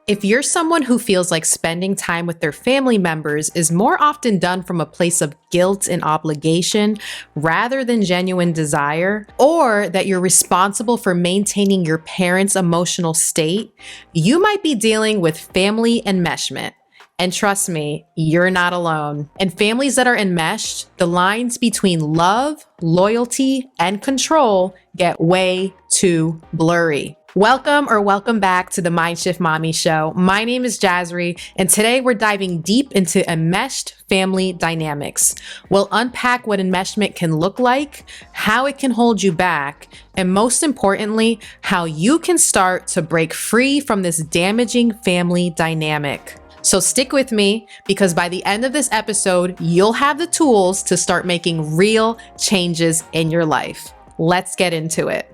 If you're someone who feels like spending time with their family members is more often done from a place of guilt and obligation rather than genuine desire, or that you're responsible for maintaining your parents' emotional state, you might be dealing with family enmeshment. And trust me, you're not alone. In families that are enmeshed, the lines between love, loyalty, and control get way too blurry. Welcome back to the Mindshift Mami Show. My name is Jazri, and today we're diving deep into enmeshed family dynamics. We'll unpack what enmeshment can look like, how it can hold you back, and most importantly, how you can start to break free from this damaging family dynamic. So stick with me, because by the end of this episode, you'll have the tools to start making real changes in your life. Let's get into it.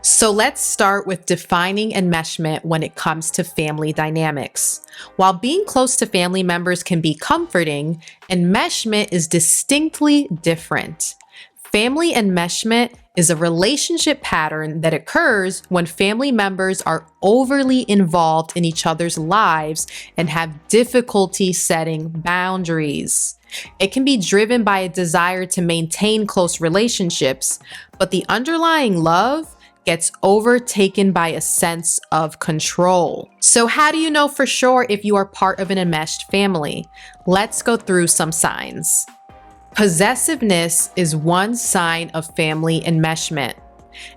So let's start with defining enmeshment when it comes to family dynamics. While being close to family members can be comforting, enmeshment is distinctly different. Family enmeshment is a relationship pattern that occurs when family members are overly involved in each other's lives and have difficulty setting boundaries. It can be driven by a desire to maintain close relationships, but the underlying love gets overtaken by a sense of control. So how do you know for sure if you are part of an enmeshed family? Let's go through some signs. Possessiveness is one sign of family enmeshment.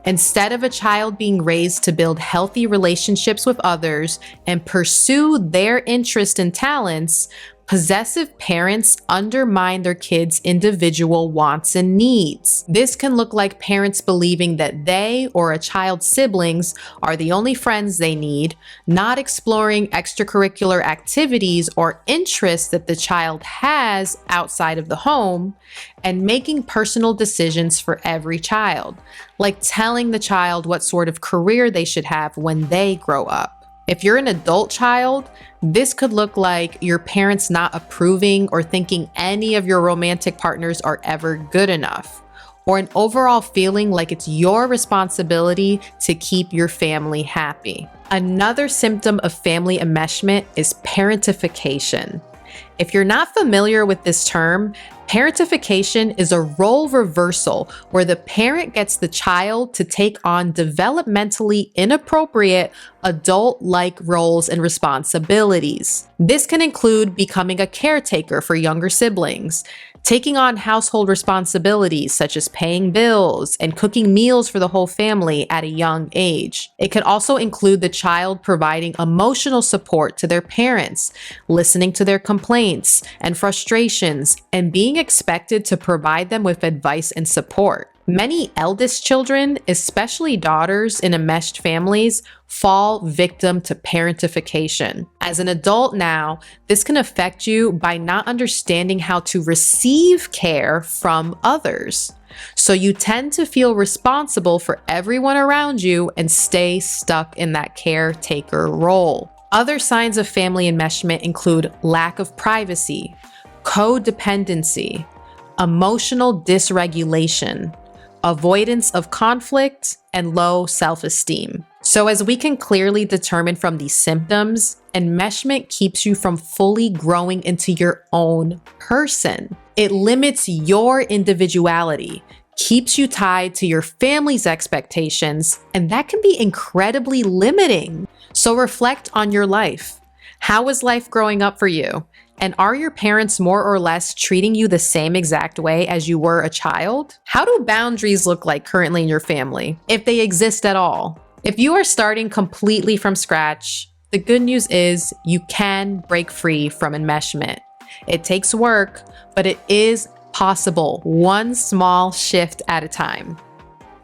Instead of a child being raised to build healthy relationships with others and pursue their interests and talents, possessive parents undermine their kids' individual wants and needs. This can look like parents believing that they or a child's siblings are the only friends they need, not exploring extracurricular activities or interests that the child has outside of the home, and making personal decisions for every child, like telling the child what sort of career they should have when they grow up. If you're an adult child, this could look like your parents not approving or thinking any of your romantic partners are ever good enough, or an overall feeling like it's your responsibility to keep your family happy. Another symptom of family enmeshment is parentification. If you're not familiar with this term, parentification is a role reversal where the parent gets the child to take on developmentally inappropriate adult-like roles and responsibilities. This can include becoming a caretaker for younger siblings, taking on household responsibilities such as paying bills and cooking meals for the whole family at a young age. It can also include the child providing emotional support to their parents, listening to their complaints and frustrations, and being expected to provide them with advice and support. Many eldest children, especially daughters in enmeshed families, fall victim to parentification. As an adult now, this can affect you by not understanding how to receive care from others. So you tend to feel responsible for everyone around you and stay stuck in that caretaker role. Other signs of family enmeshment include lack of privacy, codependency, emotional dysregulation, avoidance of conflict, and low self-esteem. So as we can clearly determine from these symptoms, enmeshment keeps you from fully growing into your own person. It limits your individuality, keeps you tied to your family's expectations, and that can be incredibly limiting. So reflect on your life. How was life growing up for you? And are your parents more or less treating you the same exact way as you were a child? How do boundaries look like currently in your family, if they exist at all? If you are starting completely from scratch, the good news is you can break free from enmeshment. It takes work, but it is possible, one small shift at a time.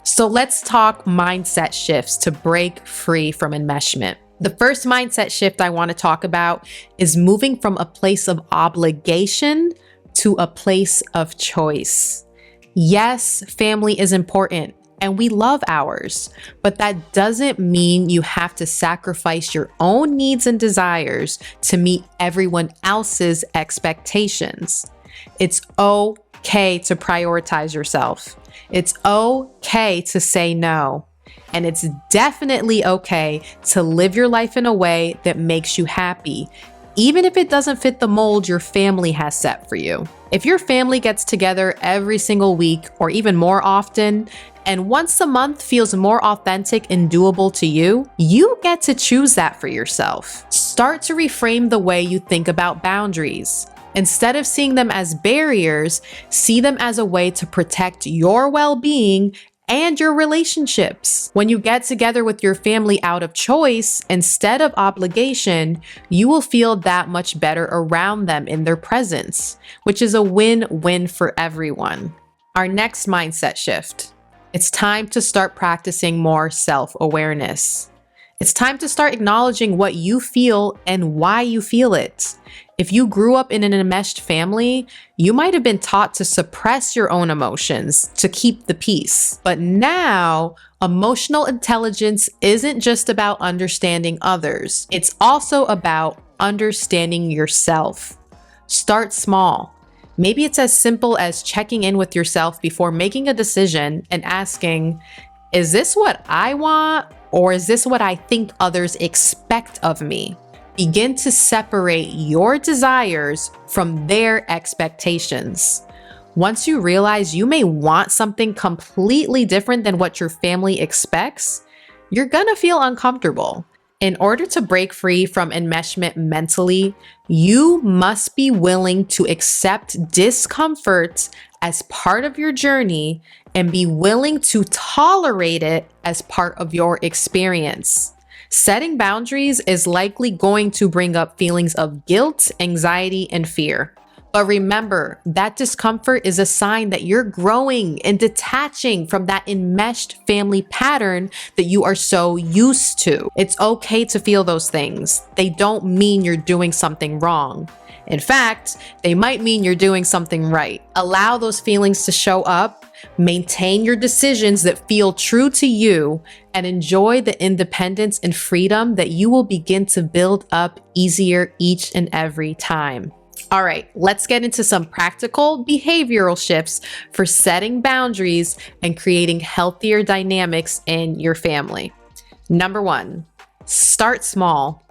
So let's talk mindset shifts to break free from enmeshment. The first mindset shift I want to talk about is moving from a place of obligation to a place of choice. Yes, family is important and we love ours, but that doesn't mean you have to sacrifice your own needs and desires to meet everyone else's expectations. It's okay to prioritize yourself. It's okay to say no. And it's definitely okay to live your life in a way that makes you happy, even if it doesn't fit the mold your family has set for you. If your family gets together every single week or even more often, and once a month feels more authentic and doable to you, you get to choose that for yourself. Start to reframe the way you think about boundaries. Instead of seeing them as barriers, see them as a way to protect your well-being and your relationships. When you get together with your family out of choice instead of obligation, you will feel that much better around them in their presence, which is a win-win for everyone. Our next mindset shift. It's time to start practicing more self-awareness. It's time to start acknowledging what you feel and why you feel it. If you grew up in an enmeshed family, you might have been taught to suppress your own emotions to keep the peace. But now, emotional intelligence isn't just about understanding others. It's also about understanding yourself. Start small. Maybe it's as simple as checking in with yourself before making a decision and asking, is this what I want, or is this what I think others expect of me? Begin to separate your desires from their expectations. Once you realize you may want something completely different than what your family expects, you're gonna feel uncomfortable. In order to break free from enmeshment mentally, you must be willing to accept discomfort as part of your journey and be willing to tolerate it as part of your experience. Setting boundaries is likely going to bring up feelings of guilt, anxiety, and fear. But remember, that discomfort is a sign that you're growing and detaching from that enmeshed family pattern that you are so used to. It's okay to feel those things. They don't mean you're doing something wrong. In fact, they might mean you're doing something right. Allow those feelings to show up, maintain your decisions that feel true to you, and enjoy the independence and freedom that you will begin to build up easier each and every time. All right, let's get into some practical behavioral shifts for setting boundaries and creating healthier dynamics in your family. Number 1, start small.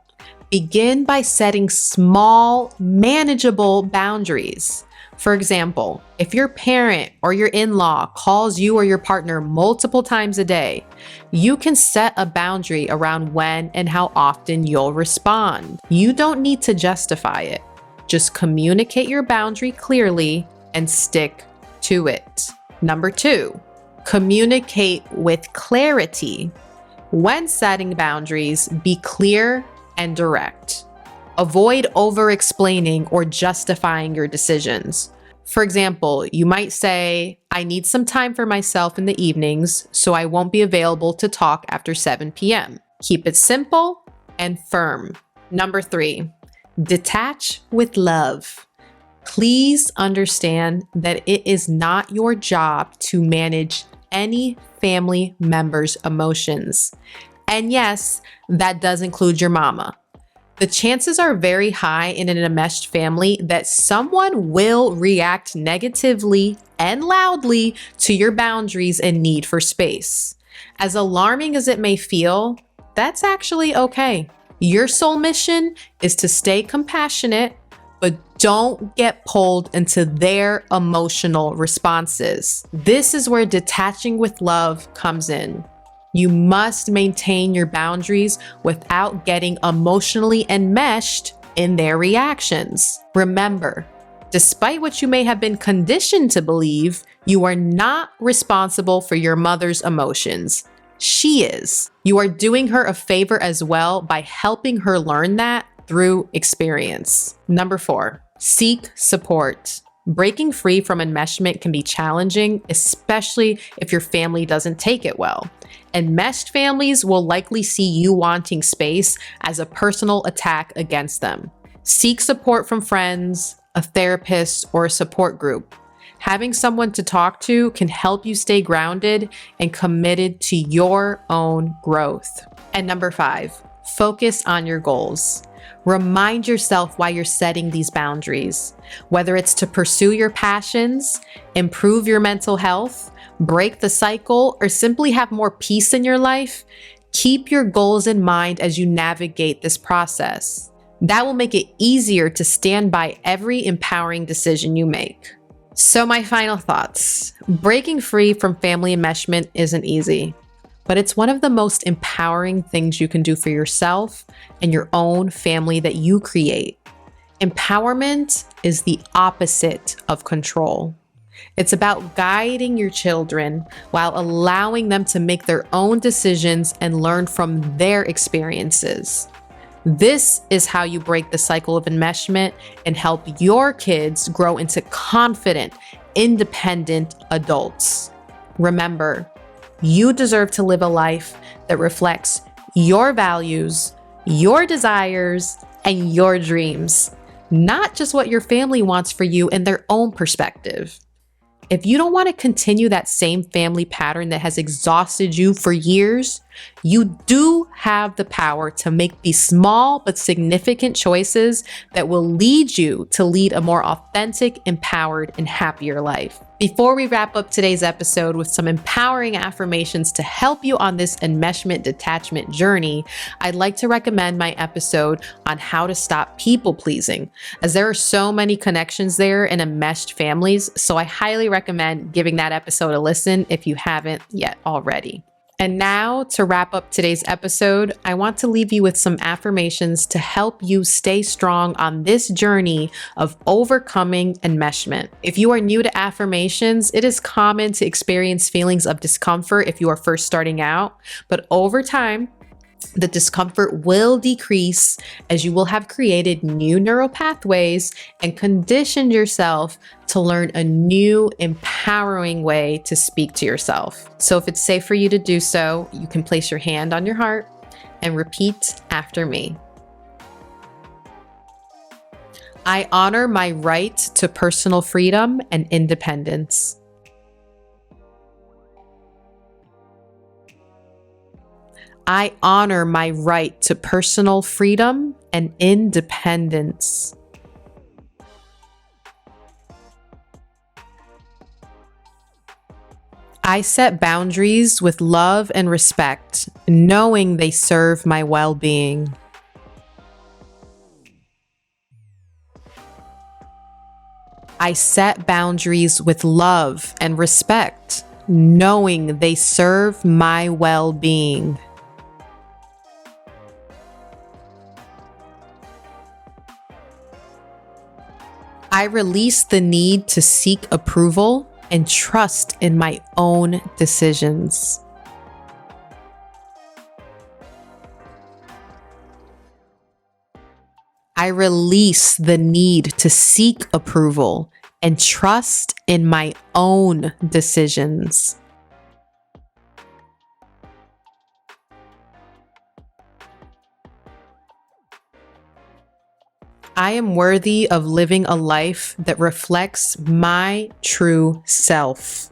Begin by setting small, manageable boundaries. For example, if your parent or your in-law calls you or your partner multiple times a day, you can set a boundary around when and how often you'll respond. You don't need to justify it. Just communicate your boundary clearly and stick to it. Number 2, communicate with clarity. When setting boundaries, be clear and direct. Avoid over-explaining or justifying your decisions. For example, you might say, I need some time for myself in the evenings, so I won't be available to talk after 7 p.m. Keep it simple and firm. Number 3, detach with love. Please understand that it is not your job to manage any family member's emotions. And yes, that does include your mama. The chances are very high in an enmeshed family that someone will react negatively and loudly to your boundaries and need for space. As alarming as it may feel, that's actually okay. Your sole mission is to stay compassionate, but don't get pulled into their emotional responses. This is where detaching with love comes in. You must maintain your boundaries without getting emotionally enmeshed in their reactions. Remember, despite what you may have been conditioned to believe, you are not responsible for your mother's emotions. She is. You are doing her a favor as well by helping her learn that through experience. Number 4, seek support. Breaking free from enmeshment can be challenging, especially if your family doesn't take it well. Enmeshed families will likely see you wanting space as a personal attack against them. Seek support from friends, a therapist, or a support group. Having someone to talk to can help you stay grounded and committed to your own growth. And number 5, focus on your goals. Remind yourself why you're setting these boundaries, whether it's to pursue your passions, improve your mental health, break the cycle, or simply have more peace in your life. Keep your goals in mind as you navigate this process. That will make it easier to stand by every empowering decision you make. So my final thoughts. Breaking free from family enmeshment isn't easy, but it's one of the most empowering things you can do for yourself and your own family that you create. Empowerment is the opposite of control. It's about guiding your children while allowing them to make their own decisions and learn from their experiences. This is how you break the cycle of enmeshment and help your kids grow into confident, independent adults. Remember, you deserve to live a life that reflects your values, your desires, and your dreams, not just what your family wants for you in their own perspective. If you don't want to continue that same family pattern that has exhausted you for years, you do have the power to make these small but significant choices that will lead you to lead a more authentic, empowered, and happier life. Before we wrap up today's episode with some empowering affirmations to help you on this enmeshment detachment journey, I'd like to recommend my episode on how to stop people pleasing, as there are so many connections there in enmeshed families, so I highly recommend giving that episode a listen if you haven't yet already. And now, to wrap up today's episode, I want to leave you with some affirmations to help you stay strong on this journey of overcoming enmeshment. If you are new to affirmations, it is common to experience feelings of discomfort if you are first starting out, but over time, the discomfort will decrease as you will have created new neural pathways and conditioned yourself to learn a new empowering way to speak to yourself. So if it's safe for you to do so, you can place your hand on your heart and repeat after me. I honor my right to personal freedom and independence. I honor my right to personal freedom and independence. I set boundaries with love and respect, knowing they serve my well-being. I set boundaries with love and respect, knowing they serve my well-being. I release the need to seek approval and trust in my own decisions. I release the need to seek approval and trust in my own decisions. I am worthy of living a life that reflects my true self.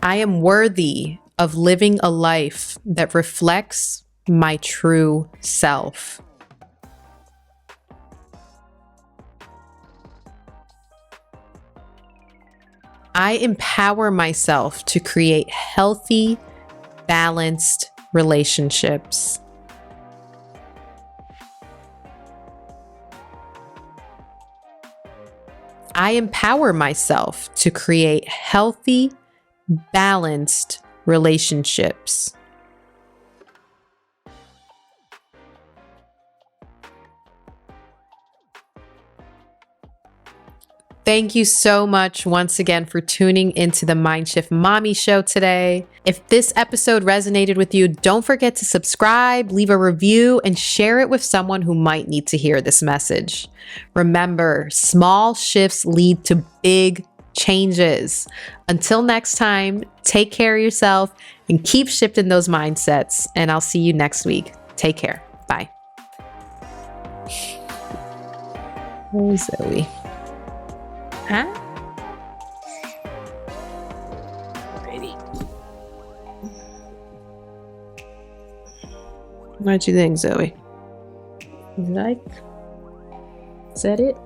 I am worthy of living a life that reflects my true self. I empower myself to create healthy, balanced relationships. I empower myself to create healthy, balanced relationships. Thank you so much once again for tuning into the Mindshift Mami Show today. If this episode resonated with you, don't forget to subscribe, leave a review, and share it with someone who might need to hear this message. Remember, small shifts lead to big changes. Until next time, take care of yourself and keep shifting those mindsets. And I'll see you next week. Take care. Bye. Oh, Zoe. Huh? Ready. What do you think, Zoe? You like? Is that it?